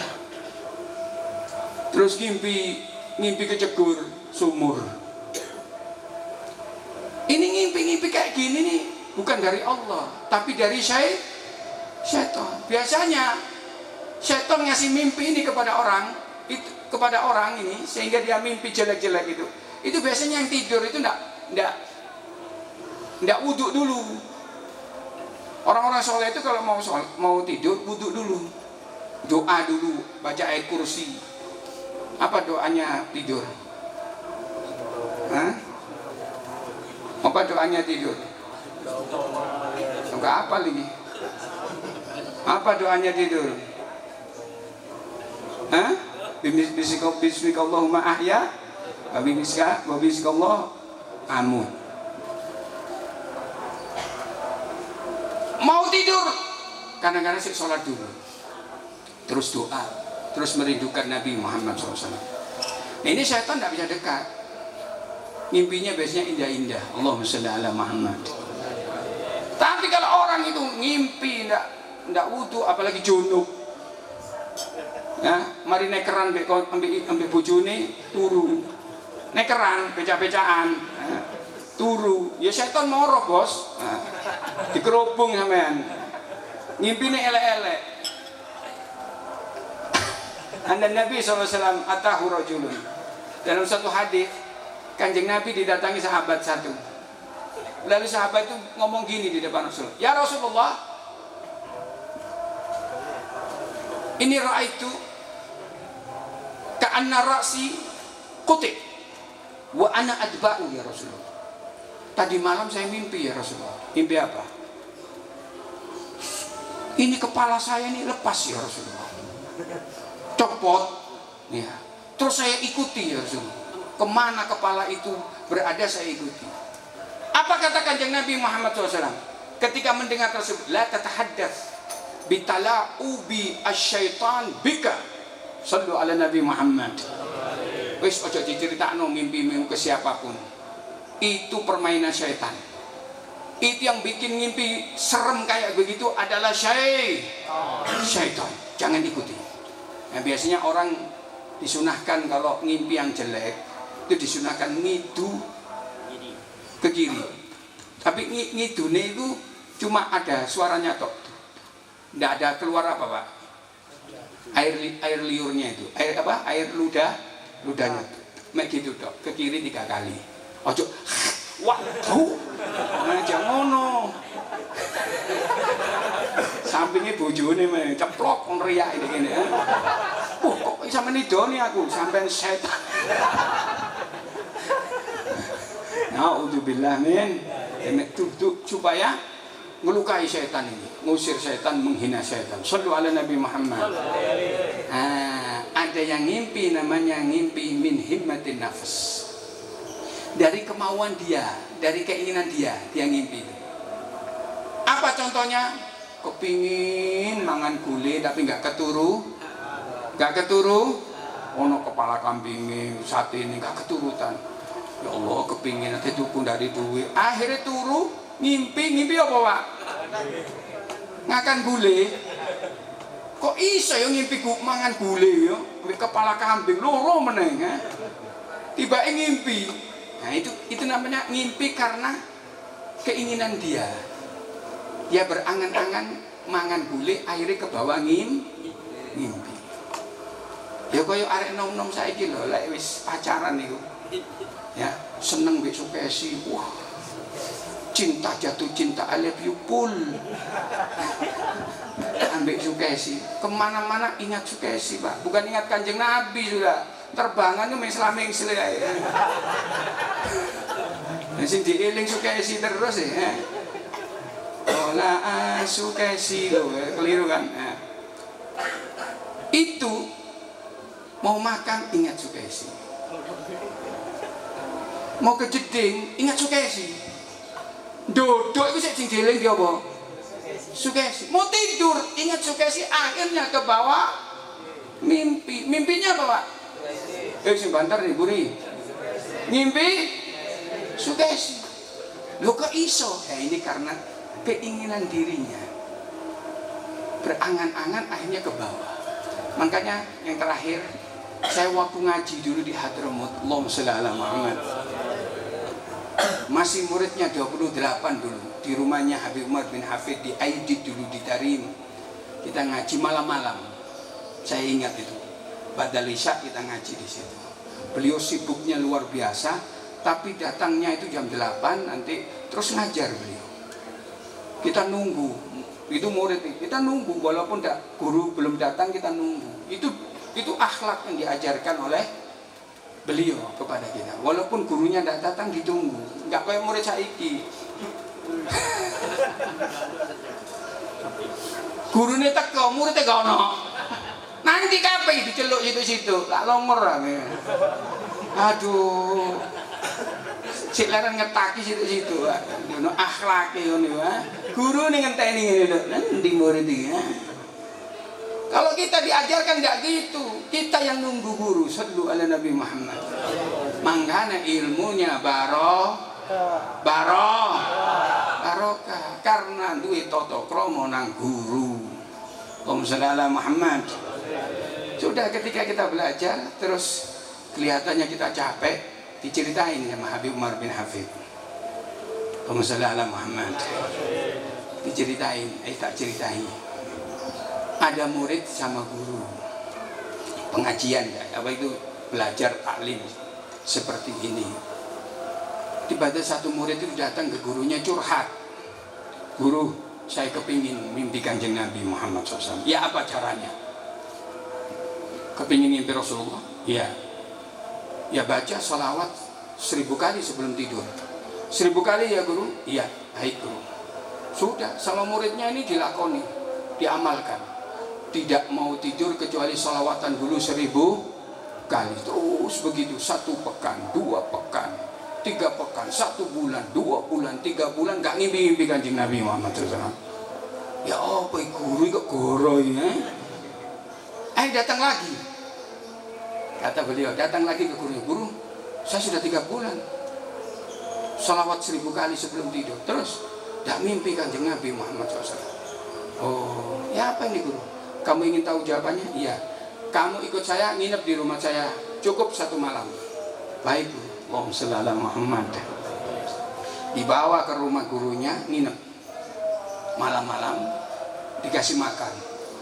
Terus ngimpi kecegur sumur. Ini ngimpi kayak gini nih bukan dari Allah, tapi dari syaitan. Biasanya syaitan ngasih mimpi ini kepada orang, itu kepada orang ini sehingga dia mimpi jelek-jelek itu biasanya yang tidur itu enggak wudhu dulu. Orang-orang soleh itu kalau mau tidur wudhu dulu, doa dulu, baca ayat kursi. Apa doanya tidur? Hah? Apa doanya tidur? Enggak apa lagi? Apa doanya tidur? Hah? Bismillahirrahmanirrahim ahya wa bismillah amut. Mau tidur, kadang-kadang saya sholat dulu, terus doa, terus merindukan Nabi Muhammad SAW. Nah, ini syaitan tidak bisa dekat. Mimpinya biasanya indah-indah. Allahumma sholli ala Muhammad. Tapi kalau orang itu ngimpi tidak wudhu, apalagi junub, ya, mari nekeran ambil bojone turu, nekeran beca-becaan, ya, turu, ya syaitan moro bos, nah, dikerubung sampean, ngimpine elek-elek. Anda Nabi SAW atahu rajulun. Dalam satu hadis, Kanjeng Nabi didatangi sahabat satu. Lalu sahabat itu ngomong gini di depan Rasul, ya Rasulullah, ini ra'aitu ka'anna ra'si qutib wa ana adba'u ya Rasulullah. Tadi malam saya mimpi ya Rasulullah. Mimpi apa? Ini kepala saya ini lepas ya Rasulullah, copot ya. Terus saya ikuti ya Rasulullah, kemana kepala itu berada saya ikuti. Apa kata Kanjeng Nabi Muhammad SAW ketika mendengar tersebut? La tatahaddath bitala'ubi asyaitan bika. Sallu ala Nabi Muhammad. Wis ojo diceritakno mimpi-mimpi ke siapapun. Itu permainan syaitan. Itu yang bikin mimpi serem kayak begitu adalah syaitan. Jangan ikuti. Nah, biasanya orang disunahkan kalau ngimpi yang jelek itu disunahkan ngidu ke kiri. Tapi ngidune itu cuma ada suaranya tok. Tidak ada keluar apa Pak? Air liurnya itu. Air apa? Air ludahnya. Mek gitu tok. Ke kiri 3 kali. Ojo. Waduh. Nah, jangan ngono. Sampingnya bojone meh ceplok ngriak ini. Kok sampe nidoni aku sampean setan. Na'udzubillah min. Supaya melukai syaitan ini, ngusir syaitan, menghina syaitan. Sallu ala Nabi Muhammad. Ada yang ngimpi namanya ngimpi min himmatin nafs. Dari kemauan dia, dari keinginan dia ngimpi. Apa contohnya? Kepingin mangan gulai tapi nggak keturu. Ono kepala kambingnya, sate ini nggak keturutan. Ya Allah, kepingin nanti tuku dari duit. Akhirnya turu, ngimpi apa Pak? Ngakan gulai. Kok iso ya ngimpi mangan gulai ya? Kepala kambing, loro meneng ya? Tiba ngimpi. Nah itu namanya ngimpi karena keinginan dia. Dia berangan-angan mangan gulai, akhirnya ke bawah ngimpi. Ya kaya arek nom-nom saiki lho, lek wis pacaran niku. Ya, seneng mbek Sukesi. Wah. Cinta jatuh cinta, I love you full. Ambek Sukesi. Kemana-mana ingat Sukesi, Pak. Bukan ingat Kanjeng Nabi sudah. Terbangan itu Islaming selai. Sing dieling Sukesi terus ya. Ola Sukesi lho, keliru kan? Nah. Itu mau makan ingat Sukesi. Mau ke jeding ingat Sukesi. Dodok itu sing dieling dia apa? Sukesi. Mau tidur ingat Sukesi, akhirnya ke bawah mimpi. Mimpinya apa, Pak? Sing banter nih, Buri. Mimpi Sukesi. Loh kok iso? Ya ini karena keinginan dirinya. Berangan-angan akhirnya ke bawah. Makanya yang terakhir, saya waktu ngaji dulu di Hadramut, Allahumma sholli ala Muhammad. Masih muridnya 28 dulu, di rumahnya Habib Umar bin Hafid di Aidit dulu di Tarim. Kita ngaji malam-malam. Saya ingat itu. Badal Isya kita ngaji di situ. Beliau sibuknya luar biasa, tapi datangnya itu jam 8 nanti terus ngajar beliau. Kita nunggu, itu murid kita nunggu walaupun guru belum datang kita nunggu. Itu akhlak yang diajarkan oleh beliau kepada kita. Walaupun gurunya tidak datang ditunggu, nggak kayak murid saiki. Gurunya teko, muridnya gak ono. Nanti kapan diceluk situ-situ, tak longor ya. Aduh, cik leren ngetaki situ-situ. Ono akhlake ngono ya. Guru ning ngenteni ngene lho, nanti murid iki ya. Kalau kita diajarkan enggak gitu, kita yang nunggu guru. Sallu ala Nabi Muhammad. Mangkana ilmunya barokah karena duwe tata krama nang guru. Allahumma shalli ala Muhammad. Sudah ketika kita belajar terus kelihatannya kita capek, diceritain sama Habib Umar bin Hafid. Allahumma shalli ala Muhammad. Diceritain, tak ceritain. Ada murid sama guru. Pengajian apa itu? Belajar taklim seperti ini. Tiba-tiba satu murid itu datang ke gurunya curhat. Guru, saya kepingin mimpi Kanjeng Nabi Muhammad SAW. Ya apa caranya? Kepingin mimpi Rasulullah? Ya. Ya baca salawat 1000 kali sebelum tidur. 1000 kali ya guru? Iya, baik guru. Sudah, sama muridnya ini dilakoni, diamalkan. Tidak mau tidur kecuali salawatan dulu 1000 kali. Terus begitu, 1 pekan, 2 pekan, 3 pekan, 1 bulan, 2 bulan, 3 bulan, gak ngimpi-ngimpi Kanjeng Nabi Muhammad SAW. Ya apa guru kok goroi ya? Datang lagi. Kata beliau, datang lagi ke guru. Guru, saya sudah 3 bulan salawat 1000 kali sebelum tidur. Terus gak mimpi Kanjeng Nabi Muhammad SAW. Oh, ya apa ini guru? Kamu ingin tahu jawabannya? Iya. Kamu ikut saya nginep di rumah saya cukup 1 malam. Baik guru. Allahumma shalli ala Muhammad. Dibawa ke rumah gurunya nginep. Malam-malam dikasih makan.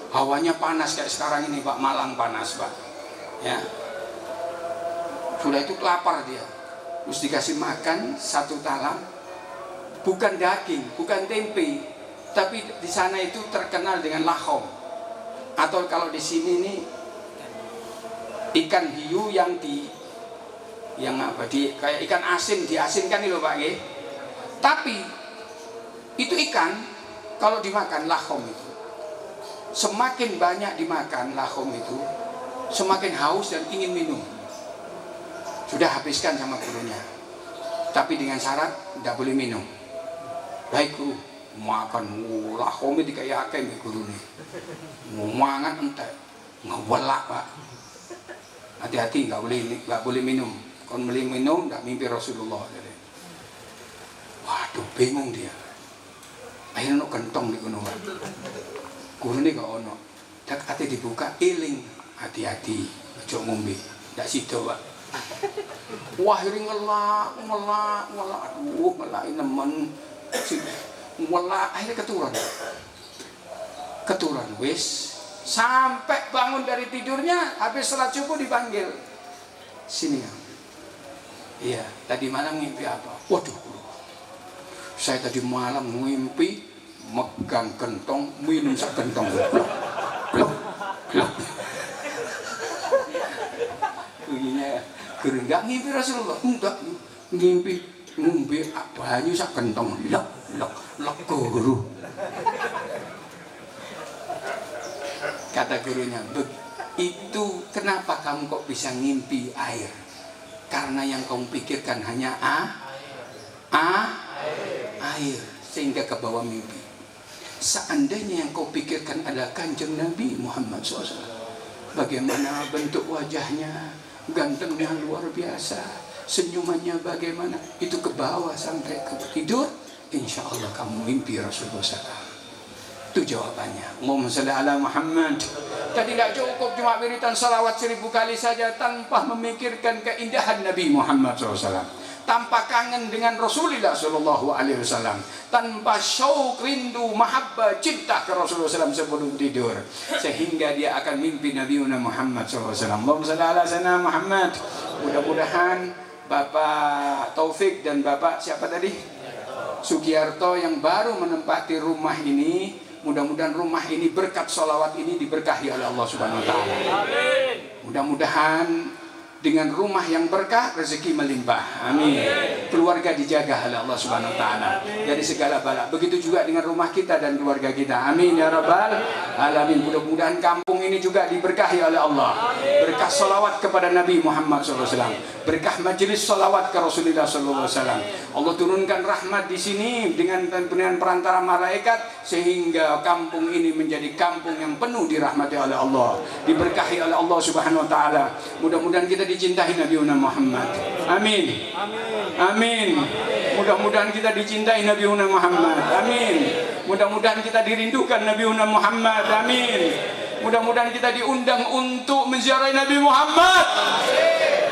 Hawanya panas kayak sekarang ini Pak, Malang panas Pak. Ya. Sudah itu lapar dia. Terus dikasih makan 1 talam. Bukan daging, bukan tempe, tapi di sana itu terkenal dengan lahom. Atau kalau di sini nih ikan hiu yang kayak ikan asin diasinkan nih loh Pak nggih. Tapi itu ikan kalau dimakan lahom itu semakin banyak dimakan lahom itu semakin haus dan ingin minum. Sudah habiskan sama gurunya. Tapi dengan syarat tidak boleh minum. Baik guru, makan lahom itu kayak akeh guru nih. Mangan entek, ngewelak Pak. Hati-hati nggak boleh minum. Kalau boleh minum nggak mimpi Rasulullah. Waduh, bingung dia. Akhirnya no kentong di gunung. Guru ini gak ono. Tak hati dibuka, iling. Hati-hati, ojo ngombe. Ndak sido Pak. Wah, akhirnya ngelak. Aduh, ngelak nemen. Ngelak, akhirnya keturun wis. Sampai bangun dari tidurnya, habis salat subuh dipanggil. Sini ya. Iya, tadi malam mimpi apa? Waduh, saya tadi malam mimpi megang gentong, minum sak gentong. Bunyinya, guru enggak ngimpi Rasulullah, enggak ngimpi banyu sak gentong. Lek guru. Kata gurunya, itu kenapa kamu kok bisa ngimpi air? Karena yang kamu pikirkan hanya air, sehingga ke bawah mimpi. Seandainya yang kau pikirkan adalah Kanjeng Nabi Muhammad SAW, bagaimana bentuk wajahnya, gantengnya luar biasa, senyumannya bagaimana, itu ke bawah sampai ke tidur, insya Allah kamu mimpi Rasulullah SAW. Itu jawabannya. Allahumma shalli ala Muhammad. Jadi tidak cukup cuma wiridan salawat 1000 kali saja tanpa memikirkan keindahan Nabi Muhammad SAW. tanpa kangen dengan Rasulullah Shallallahu Alaihi Wasallam, tanpa syauq, rindu, mahabbah, cinta ke Rasulullah SAW sebelum tidur, sehingga dia akan mimpi Nabi Muhammad SAW. Allahumma shalli ala sayyidina Muhammad. Mudah-mudahan Bapak Taufik dan Bapak siapa tadi? Sugiarto yang baru menempati rumah ini, mudah-mudahan rumah ini berkat sholawat ini diberkahi oleh Allah Subhanahu Wa Taala. Mudah-mudahan dengan rumah yang berkah, rezeki melimpah. Amin. Keluarga dijaga oleh Allah Subhanahu Wa Taala dari segala bala. Begitu juga dengan rumah kita dan keluarga kita. Amin ya rabbal alamin. Mudah-mudahan kampung ini juga diberkahi oleh Allah. Berkah salawat kepada Nabi Muhammad SAW. Berkah majelis salawat ke Rasulullah SAW. Allah turunkan rahmat di sini dengan perantara malaikat, sehingga kampung ini menjadi kampung yang penuh dirahmati oleh Allah, diberkahi oleh Allah Subhanahu Wa Taala. Mudah-mudahan kita dicintai Nabi Muhammad. Amin. Amin. Mudah-mudahan kita dicintai Nabi Muhammad. Amin. Mudah-mudahan kita dirindukan Nabi Muhammad. Amin. Mudah-mudahan kita diundang untuk menziarahi Nabi Muhammad,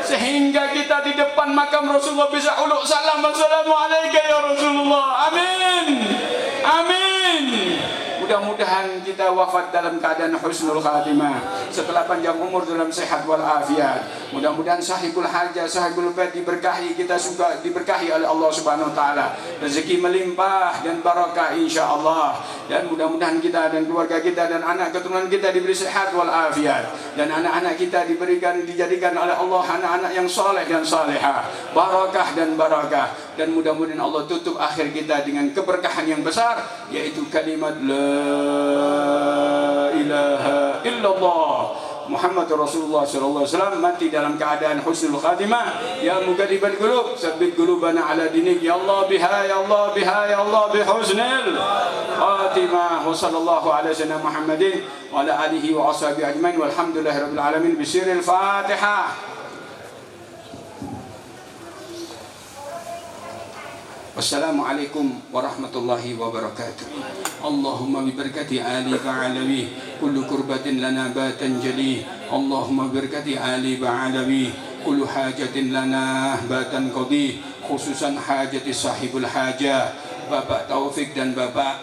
sehingga kita di depan makam Rasulullah bisa uluk salam, assalamualaikum ya Rasulullah. Amin. Amin. Mudah-mudahan kita wafat dalam keadaan husnul khatimah, setelah panjang umur dalam sehat walafiat. Mudah-mudahan sahibul hajah, sahibul bait diberkahi, kita juga diberkahi oleh Allah Subhanahu Wa Taala. Rezeki melimpah dan barakah insyaallah. Dan mudah-mudahan kita dan keluarga kita dan anak keturunan kita diberi sehat walafiat, dan anak-anak kita dijadikan oleh Allah anak-anak yang soleh dan salehah, barakah dan barakah. Dan mudah-mudahan Allah tutup akhir kita dengan keberkahan yang besar, yaitu kalimat la ilaha illallah Muhammadur Rasulullah sallallahu alaihi wasallam, mati dalam keadaan husnul khatimah. Ya muqallibal qulub, tsabbit qulubana ala dinik. Ya Allah biha, ya Allah biha, ya Allah bi husnil khatimah. Wa sallallahu ala sayyidina Muhammadin wa ala alihi wa ashabihi ajmain. Walhamdulillahirabbil alamin. Bisiril Fatihah. Wassalamualaikum warahmatullahi wabarakatuh. Allahumma biberkati Ali Ba'alawi kullu kurbatin lana batan jali. Allahumma biberkati Ali Ba'alawi kullu hajatin lana batan qadi, khususan hajati sahibul hajah Bapak Taufik dan Bapak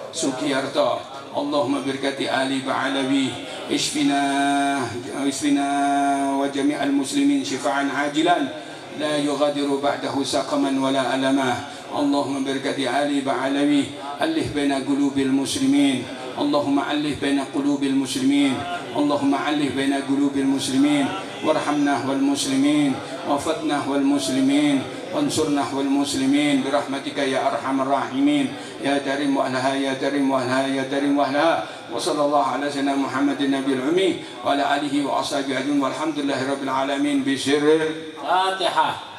Sugiarto. Allahumma biberkati Ali Ba'alawi isfina wa jami'al muslimin syifaan ajilan لا يغادر بعده سقما ولا ألما. اللهم بركة علي بعلوي ألف بين قلوب المسلمين. اللهم ألف بين قلوب المسلمين. اللهم ألف بين قلوب المسلمين. وارحمنا والمسلمين، وفتنا والمسلمين، وانصرنا والمسلمين برحمتك يا أرحم الراحمين. يا كريم وأهلها، يا كريم وأهلها، يا كريم وأهلها. وصلى الله على سيدنا محمد النبي الأمي وعلى آله وأصحابه أجمعين. والحمد لله رب العالمين. بسر الفاتحة.